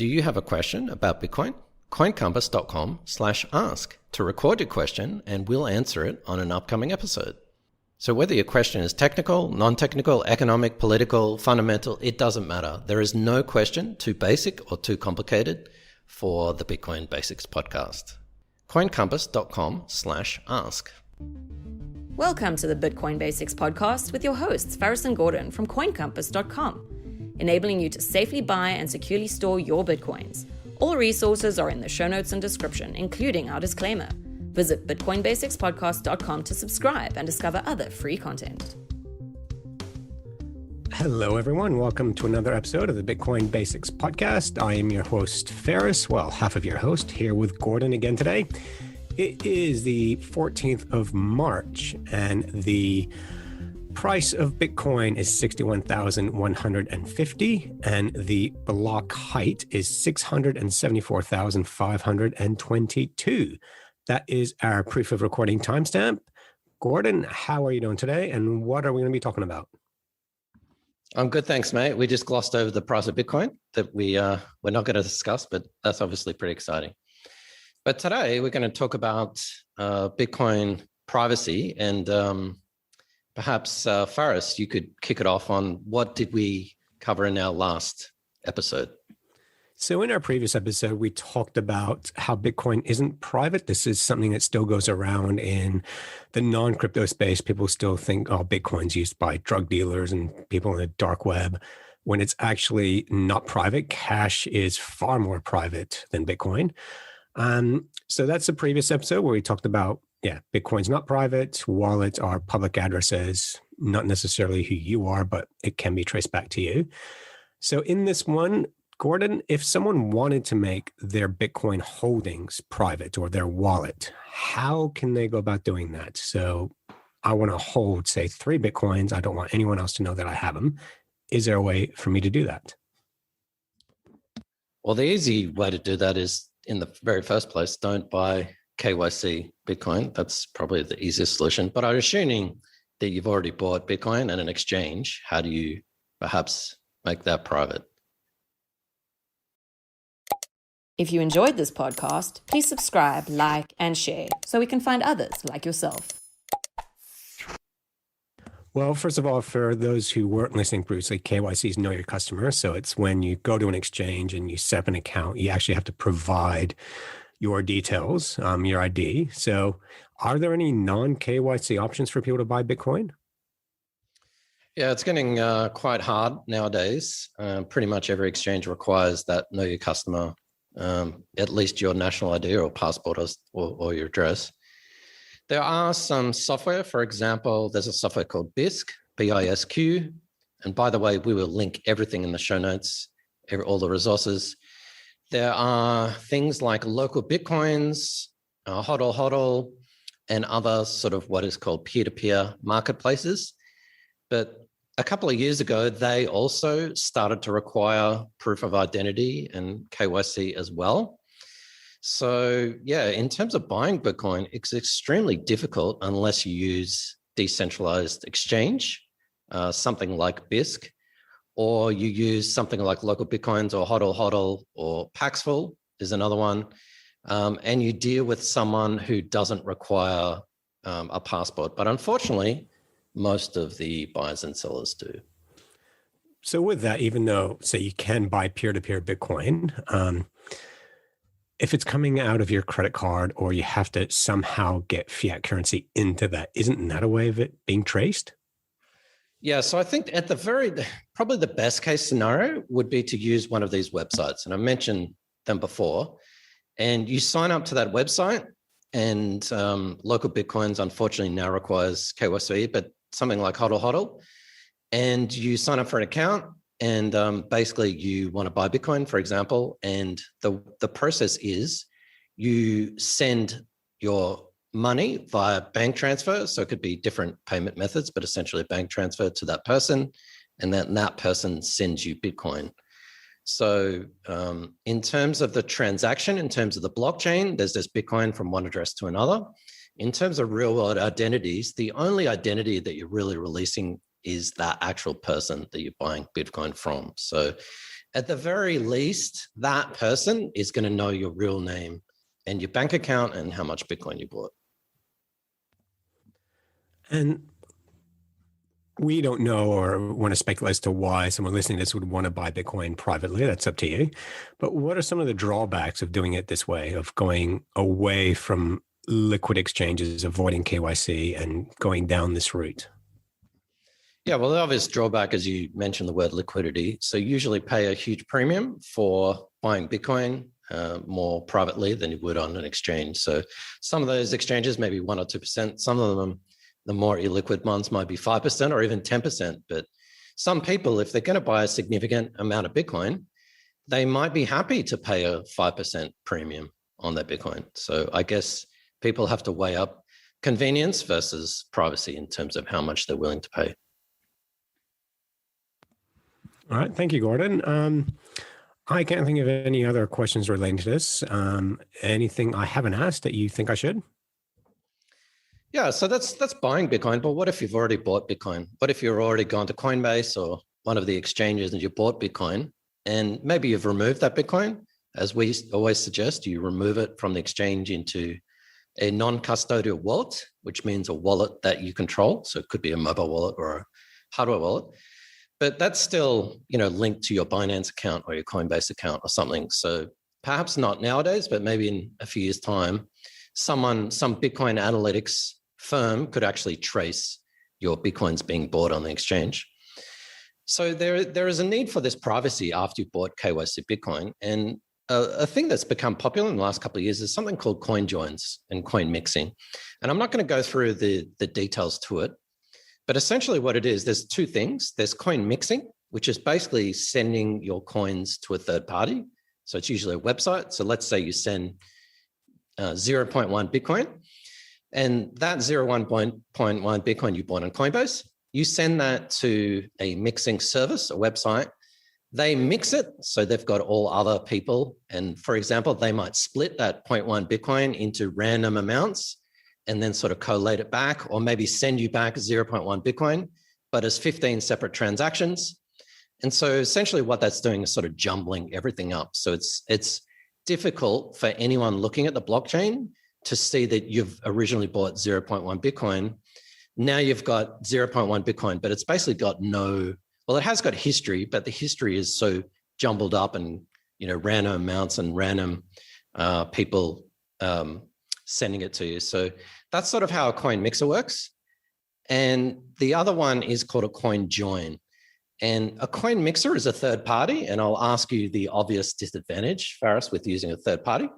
Do you have a question about Bitcoin? coincompass.com/ask to record your question and we'll answer it on an upcoming episode. So whether your question is technical, non-technical, economic, political, fundamental, it doesn't matter. There is no question too basic or too complicated for the Bitcoin Basics podcast. coincompass.com/ask. Welcome to the Bitcoin Basics podcast with your hosts, Faris and Gordon from coincompass.com, enabling you to safely buy and securely store your Bitcoins. All resources are in the show notes and description, including our disclaimer. Visit bitcoinbasicspodcast.com to subscribe and discover other free content. Hello, everyone. Welcome to another episode of the Bitcoin Basics podcast. I am your host, Faris. Well, half of your host, here with Gordon again today. It is the 14th of March, and the price of Bitcoin is 61,150, and the block height is 674,522. That is our proof of recording timestamp. Gordon, how are you doing today, and what are we going to be talking about? I'm good, thanks, mate. We just glossed over the price of Bitcoin that we're not going to discuss, but that's obviously pretty exciting. But today we're going to talk about Bitcoin privacy, and perhaps Faris, you could kick it off on what did we cover in our last episode? So in our previous episode, we talked about how Bitcoin isn't private. This is something that still goes around in the non-crypto space. People still think, oh, Bitcoin's used by drug dealers and people in the dark web, when it's actually not private. Cash is far more private than Bitcoin. So that's the previous episode where we talked about, Bitcoin's not private. Wallets are public addresses, not necessarily who you are, but it can be traced back to you. So in this one, Gordon, if someone wanted to make their Bitcoin holdings private or their wallet, how can they go about doing that? So I want to hold, say, 3 Bitcoins. I don't want anyone else to know that I have them. Is there a way for me to do that? Well, the easy way to do that is, in the very first place, don't buy KYC Bitcoin. That's probably the easiest solution. But I'm assuming that you've already bought Bitcoin at an exchange. How do you perhaps make that private? If you enjoyed this podcast, please subscribe, like, and share so we can find others like yourself. Well, first of all, for those who weren't listening previously, KYC is Know Your Customer. So it's when you go to an exchange and you set up an account, you actually have to provide your details, your ID. So are there any non-KYC options for people to buy Bitcoin? Yeah, it's getting quite hard nowadays. Pretty much every exchange requires that Know Your Customer, at least your national ID or passport or your address. There are some software. For example, there's a software called BISQ, B-I-S-Q. And by the way, we will link everything in the show notes, all the resources. There are things like local Bitcoins, HODL HODL, and other sort of what is called peer-to-peer marketplaces. But a couple of years ago, they also started to require proof of identity and KYC as well. So in terms of buying Bitcoin, it's extremely difficult unless you use decentralized exchange, something like BISQ, or you use something like local Bitcoins or HODL HODL or Paxful is another one. And you deal with someone who doesn't require a passport. But unfortunately, most of the buyers and sellers do. So with that, even though, say, you can buy peer-to-peer Bitcoin, if it's coming out of your credit card or you have to somehow get fiat currency into that, isn't that a way of it being traced? Yeah, so I think at probably the best case scenario would be to use one of these websites. And I mentioned them before. And you sign up to that website, and local Bitcoins unfortunately now requires KYC, but something like HODL HODL. And you sign up for an account, and basically you want to buy Bitcoin, for example. And the process is you send your money via bank transfer. So it could be different payment methods, but essentially bank transfer to that person. And then that person sends you Bitcoin. So in terms of the transaction, in terms of the blockchain, there's this Bitcoin from one address to another. In terms of real world identities, the only identity that you're really releasing is that actual person that you're buying Bitcoin from. So at the very least, that person is going to know your real name and your bank account and how much Bitcoin you bought. And we don't know or want to speculate as to why someone listening to this would want to buy Bitcoin privately. That's up to you. But what are some of the drawbacks of doing it this way, of going away from liquid exchanges, avoiding KYC, and going down this route? Yeah, well, the obvious drawback, as you mentioned, the word liquidity. So you usually pay a huge premium for buying Bitcoin more privately than you would on an exchange. So some of those exchanges, maybe 1 or 2%. Some of them, the more illiquid ones, might be 5% or even 10%. But some people, if they're going to buy a significant amount of Bitcoin, they might be happy to pay a 5% premium on that Bitcoin. So I guess people have to weigh up convenience versus privacy in terms of how much they're willing to pay. All right. Thank you, Gordon. I can't think of any other questions relating to this. Anything I haven't asked that you think I should? Yeah, so that's buying Bitcoin. But what if you've already bought Bitcoin? What if you're already gone to Coinbase or one of the exchanges and you bought Bitcoin, and maybe you've removed that Bitcoin? As we always suggest, you remove it from the exchange into a non-custodial wallet, which means a wallet that you control. So it could be a mobile wallet or a hardware wallet. But that's still, linked to your Binance account or your Coinbase account or something. So perhaps not nowadays, but maybe in a few years' time, some Bitcoin analytics firm could actually trace your Bitcoins being bought on the exchange. So there is a need for this privacy after you bought KYC Bitcoin. And a thing that's become popular in the last couple of years is something called coinjoins and coin mixing. And I'm not going to go through the details to it. But essentially what it is, there's two things. There's coin mixing, which is basically sending your coins to a third party. So it's usually a website. So let's say you send 0.1 Bitcoin, and that 0.1 Bitcoin you bought on Coinbase, you send that to a mixing service, a website. They mix it. So they've got all other people. And for example, they might split that 0.1 Bitcoin into random amounts and then sort of collate it back, or maybe send you back 0.1 Bitcoin, but as 15 separate transactions. And so essentially what that's doing is sort of jumbling everything up. So it's difficult for anyone looking at the blockchain to see that you've originally bought 0.1 Bitcoin. Now you've got 0.1 Bitcoin, but it's basically got it has got history, but the history is so jumbled up and, random amounts and random people sending it to you. So that's sort of how a coin mixer works. And the other one is called a coin join. And a coin mixer is a third party. And I'll ask you the obvious disadvantage, Faris, with using a third party.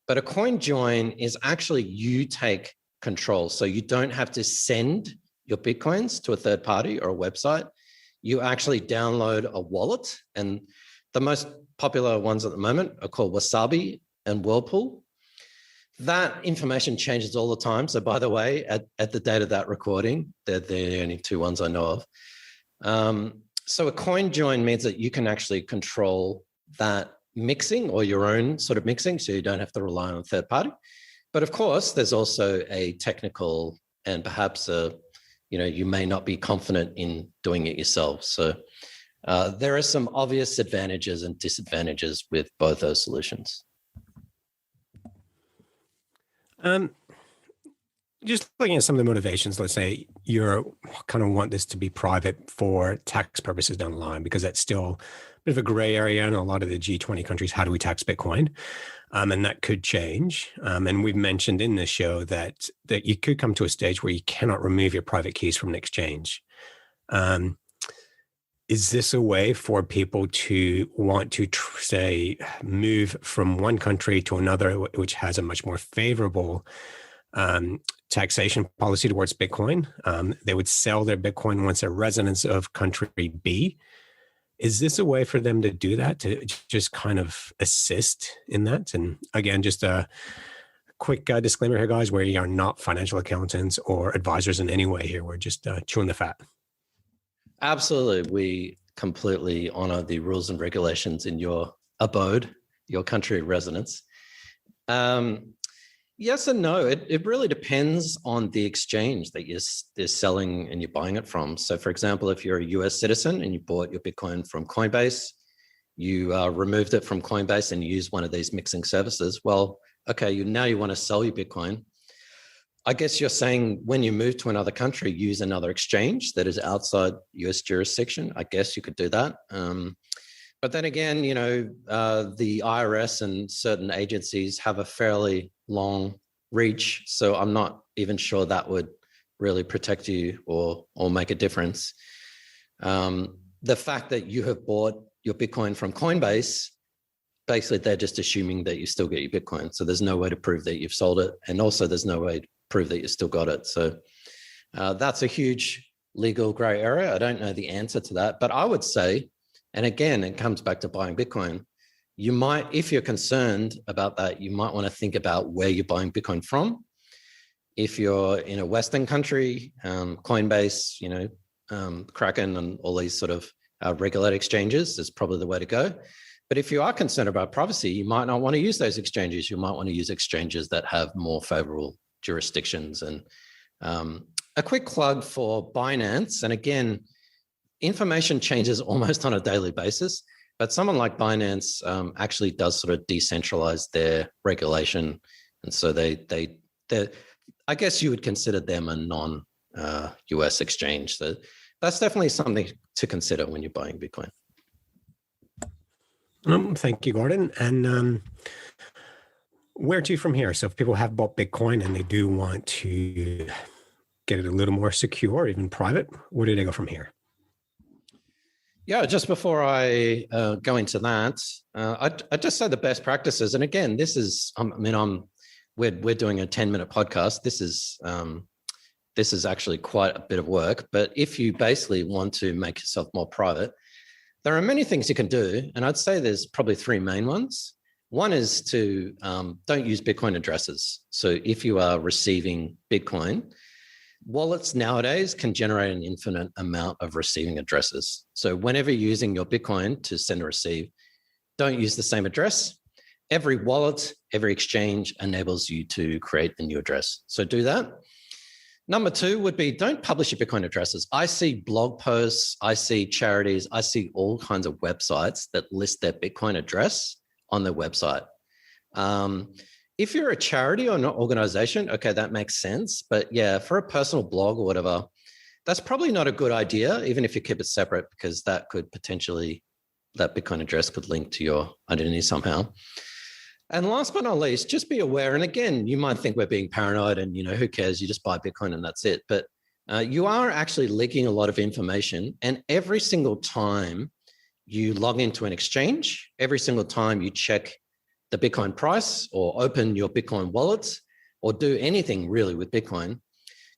But a coin join is actually you take control. So you don't have to send your Bitcoins to a third party or a website. You actually download a wallet. And the most popular ones at the moment are called Wasabi and Whirlpool. That information changes all the time. So by the way, at the date of that recording, they're the only two ones I know of. So a coin join means that you can actually control that mixing or your own sort of mixing, so you don't have to rely on a third party. But of course, there's also a technical and perhaps you may not be confident in doing it yourself. So there are some obvious advantages and disadvantages with both those solutions. Just looking at some of the motivations, let's say you kind of want this to be private for tax purposes down the line, because that's still a bit of a gray area in a lot of the G20 countries. How do we tax Bitcoin? And that could change. And we've mentioned in this show that you could come to a stage where you cannot remove your private keys from an exchange. Is this a way for people to want to, say, move from one country to another, which has a much more favorable taxation policy towards Bitcoin? They would sell their Bitcoin once they're residents of country B. Is this a way for them to do that, to just kind of assist in that? And again, just a quick disclaimer here, guys, we are not financial accountants or advisors in any way here. We're just chewing the fat. Absolutely. We completely honor the rules and regulations in your abode, your country of residence. Yes and no. It really depends on the exchange that you're selling and you're buying it from. So for example, if you're a US citizen and you bought your Bitcoin from Coinbase, you removed it from Coinbase and you used one of these mixing services. Well, okay, now you want to sell your Bitcoin. I guess you're saying when you move to another country, use another exchange that is outside US jurisdiction. I guess you could do that. But then again, the IRS and certain agencies have a fairly long reach. So I'm not even sure that would really protect you or make a difference. The fact that you have bought your Bitcoin from Coinbase, basically they're just assuming that you still get your Bitcoin. So there's no way to prove that you've sold it. And also there's no way to prove that you still got it. So that's a huge legal gray area. I don't know the answer to that, but I would say, and again, it comes back to buying Bitcoin. You might, if you're concerned about that, you might want to think about where you're buying Bitcoin from. If you're in a Western country, Coinbase, Kraken and all these sort of regulated exchanges is probably the way to go. But if you are concerned about privacy, you might not want to use those exchanges. You might want to use exchanges that have more favorable jurisdictions. And a quick plug for Binance. And again, information changes almost on a daily basis, but someone like Binance actually does sort of decentralize their regulation. And so they I guess you would consider them a non-US exchange. So that's definitely something to consider when you're buying Bitcoin. Thank you, Gordon. And where to from here? So if people have bought Bitcoin and they do want to get it a little more secure, even private, where do they go from here? Yeah, just before I go into that, I just say the best practices. And again, this is, we're doing a 10-minute podcast. This is actually quite a bit of work. But if you basically want to make yourself more private, there are many things you can do. And I'd say there's probably three main ones. One is to don't use Bitcoin addresses. So if you are receiving Bitcoin, wallets nowadays can generate an infinite amount of receiving addresses. So whenever you're using your Bitcoin to send or receive, don't use the same address. Every wallet, every exchange enables you to create a new address. So do that. Number two would be don't publish your Bitcoin addresses. I see blog posts, I see charities, I see all kinds of websites that list their Bitcoin address on their website. If you're a charity or an organization, okay, that makes sense. But yeah, for a personal blog or whatever, that's probably not a good idea, even if you keep it separate, because that could potentially, that Bitcoin address could link to your identity somehow. And last but not least, just be aware. And again, you might think we're being paranoid and, who cares? You just buy Bitcoin and that's it. But you are actually leaking a lot of information. And every single time you log into an exchange, every single time you check the Bitcoin price or open your Bitcoin wallet or do anything really with Bitcoin,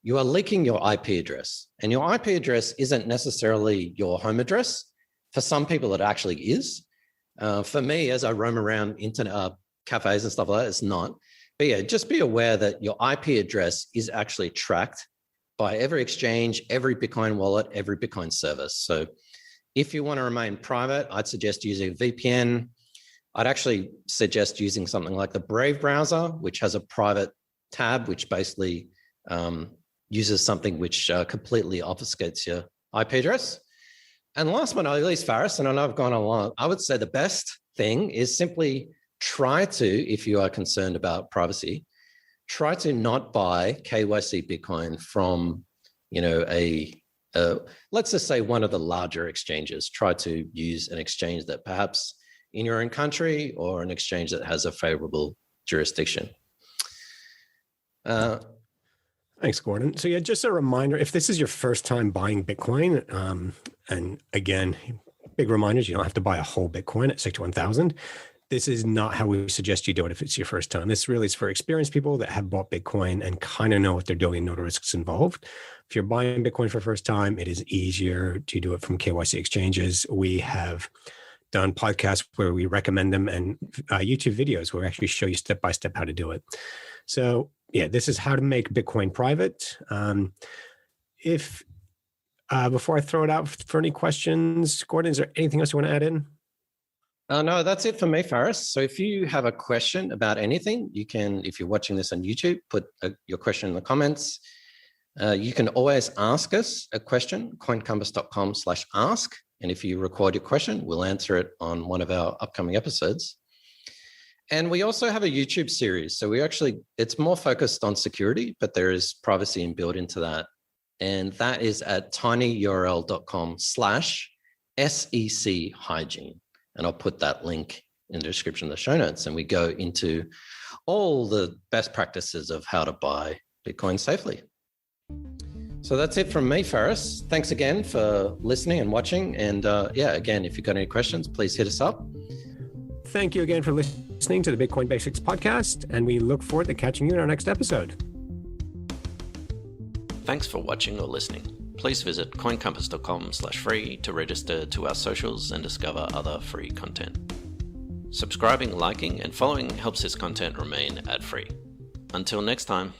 you are leaking your IP address. And your IP address isn't necessarily your home address. For some people, it actually is. For me, as I roam around internet cafes and stuff like that, it's not. But yeah, just be aware that your IP address is actually tracked by every exchange, every Bitcoin wallet, every Bitcoin service. So if you want to remain private, I'd suggest using a VPN. I'd actually suggest using something like the Brave browser, which has a private tab, which basically uses something which completely obfuscates your IP address. And last but not least, Faris, and I know I've gone on long, I would say the best thing is simply try to, if you are concerned about privacy, try to not buy KYC Bitcoin from, let's just say one of the larger exchanges. Try to use an exchange that perhaps in your own country or an exchange that has a favorable jurisdiction. Thanks, Gordon. So yeah, just a reminder, if this is your first time buying Bitcoin, and again, big reminders, you don't have to buy a whole Bitcoin at 61,000. This is not how we suggest you do it if it's your first time. This really is for experienced people that have bought Bitcoin and kind of know what they're doing and know the risks involved. If you're buying Bitcoin for the first time, it is easier to do it from KYC exchanges. We have done podcasts where we recommend them and YouTube videos where we actually show you step-by-step how to do it. So yeah, this is how to make Bitcoin private. Before I throw it out for any questions, Gordon, is there anything else you want to add in? No, that's it for me, Faris. So if you have a question about anything, you can, if you're watching this on YouTube, put your question in the comments. You can always ask us a question, coincompass.com/ask, And if you record your question, we'll answer it on one of our upcoming episodes. And we also have a YouTube series. So it's more focused on security, but there is privacy inbuilt into that. And that is at tinyurl.com/SEC hygiene. And I'll put that link in the description of the show notes. And we go into all the best practices of how to buy Bitcoin safely. So that's it from me, Faris. Thanks again for listening and watching. And again, if you've got any questions, please hit us up. Thank you again for listening to the Bitcoin Basics podcast, and we look forward to catching you in our next episode. Thanks for watching or listening. Please visit coincompass.com/free to register to our socials and discover other free content. Subscribing, liking, and following helps this content remain ad-free. Until next time.